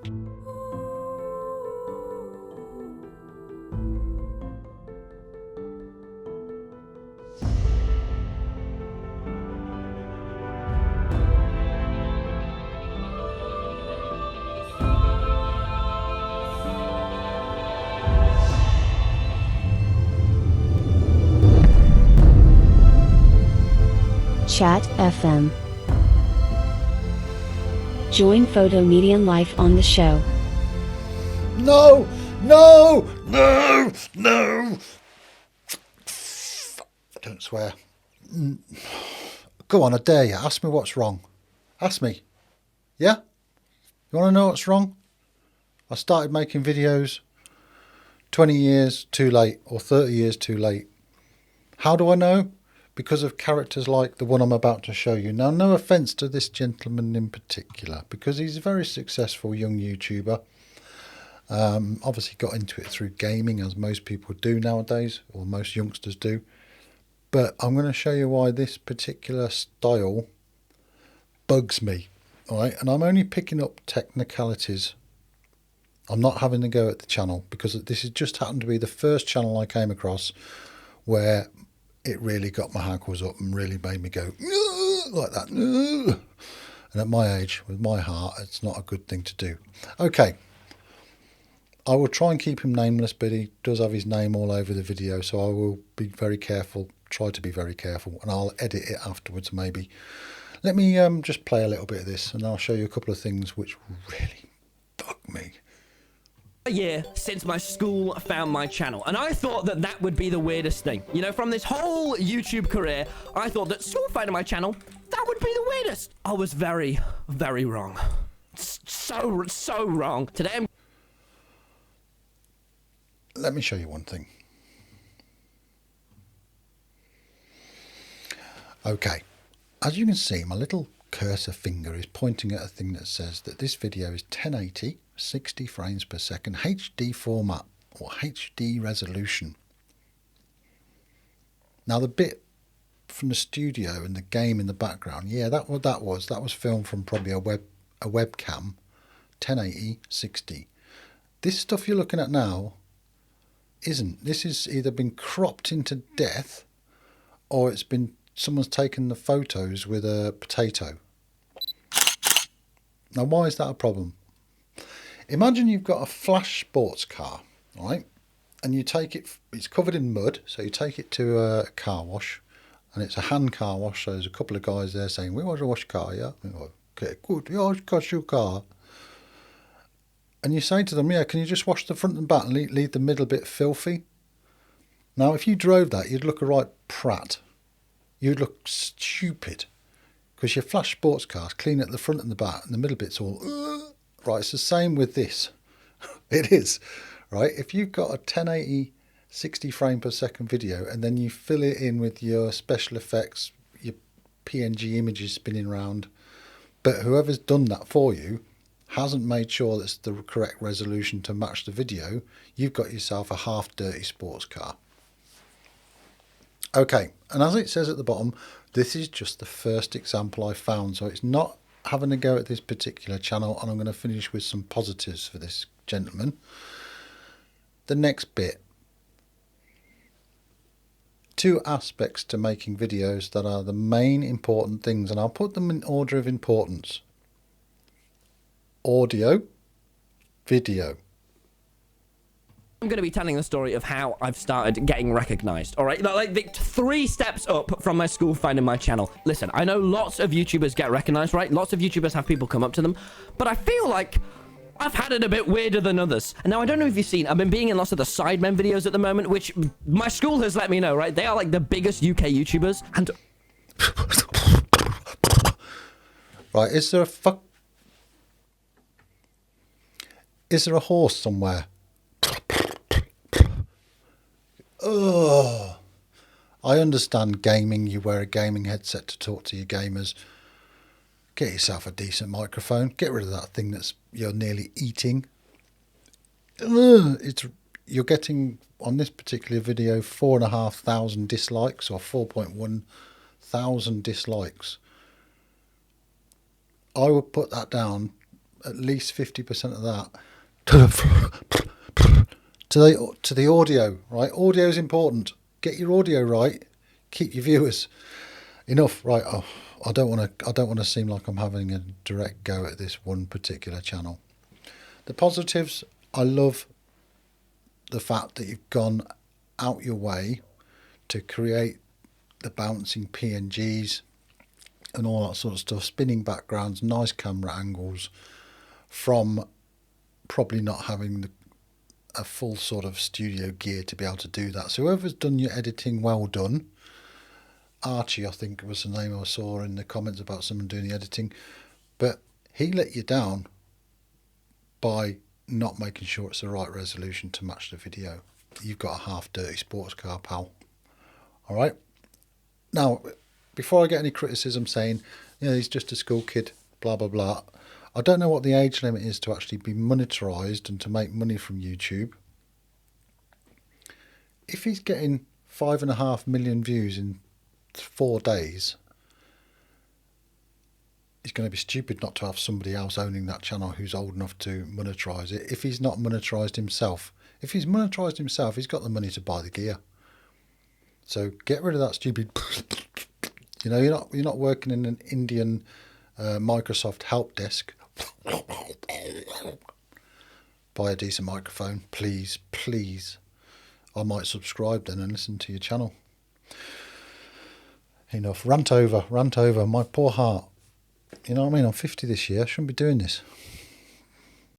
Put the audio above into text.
Chat FM. Join Fotomedien live on the show. No! No! No! No! Don't swear. Go on, I dare you. Ask me what's wrong. Ask me. Yeah? You want to know what's wrong? I started making videos 20 years too late or 30 years too late. How do I know? Because of characters like the one I'm about to show you. Now, no offence to this gentleman in particular, because he's a very successful young YouTuber. Obviously got into it through gaming, as most people do nowadays, or most youngsters do. But I'm going to show you why this particular style bugs me. All right, and I'm only picking up technicalities. I'm not having to go at the channel, because this has just happened to be the first channel I came across where it really got my hackles up and really made me go like that. And at my age, with my heart, it's not a good thing to do. Okay, I will try and keep him nameless, but he does have his name all over the video, so I will be very careful, try to be very careful, and I'll edit it afterwards maybe. Let me just play a little bit of this, and I'll show you a couple of things which really bug me. A year since my school found my channel, and I thought that that would be the weirdest thing. You know, from this whole YouTube career, I thought that school finding my channel, that would be the weirdest. I was very, very wrong. So wrong. Today I'm... Let me show you one thing. Okay, as you can see, my little cursor finger is pointing at a thing that says that this video is 1080, 60 frames per second, HD format or HD resolution. Now the bit from the studio and the game in the background, yeah, that was filmed from probably a webcam, 1080, 60. This stuff you're looking at now isn't. This has either been cropped into death, or it's been someone's taken the photos with a potato. Now, why is that a problem? Imagine you've got a flash sports car, right? And you take it, it's covered in mud, so you take it to a car wash, and it's a hand car wash, so there's a couple of guys there saying, we want to wash your car, yeah? Okay, good, yeah, I'll wash your car. And you say to them, yeah, can you just wash the front and back and leave the middle bit filthy? Now, if you drove that, you'd look a right prat. You'd look stupid, because your flash sports cars clean at the front and the back, and the middle bit's all right. It's the same with this. It is, right? If you've got a 1080 60 frame per second video, and then you fill it in with your special effects, your PNG images spinning around, but whoever's done that for you hasn't made sure that's the correct resolution to match the video, you've got yourself a half dirty sports car. Okay, and as it says at the bottom, this is just the first example I found, so it's not having a go at this particular channel, and I'm going to finish with some positives for this gentleman. The next bit. Two aspects to making videos that are the main important things, and I'll put them in order of importance. Audio, video. I'm going to be telling the story of how I've started getting recognized, all right? Like, the 3 steps up from my school finding my channel. Listen, I know lots of YouTubers get recognized, right? Lots of YouTubers have people come up to them, but I feel like I've had it a bit weirder than others. And now, I don't know if you've seen, I've been being in lots of the Sidemen videos at the moment, which my school has let me know, right? They are like the biggest UK YouTubers, and... Right, is there a horse somewhere? Oh, I understand gaming. You wear a gaming headset to talk to your gamers. Get yourself a decent microphone. Get rid of that thing that's you're nearly eating. You're getting on this particular video 4,500 dislikes or 4.1 thousand dislikes. I would put that down at least 50% of that to the audio, right? Audio is important. Get your audio right. Keep your viewers. Enough, right? Oh, I don't want to seem like I'm having a direct go at this one particular channel. The positives, I love the fact that you've gone out your way to create the bouncing PNGs and all that sort of stuff, spinning backgrounds, nice camera angles, from probably not having a full sort of studio gear to be able to do that. So whoever's done your editing, well done. Archie, I think was the name I saw in the comments about someone doing the editing, but he let you down by not making sure it's the right resolution to match the video. You've got a half-dirty sports car, pal. All right. Now, before I get any criticism saying, he's just a school kid, blah, blah, blah, I don't know what the age limit is to actually be monetarised and to make money from YouTube. If he's getting 5.5 million views in 4 days, he's going to be stupid not to have somebody else owning that channel who's old enough to monetize it. If he's not monetized himself, if he's monetized himself, he's got the money to buy the gear. So get rid of that stupid. You're not working in an Indian Microsoft help desk. Buy a decent microphone, please, please. I might subscribe then and listen to your channel. Enough. Rant over. My poor heart. You know what I mean? I'm 50 this year. I shouldn't be doing this.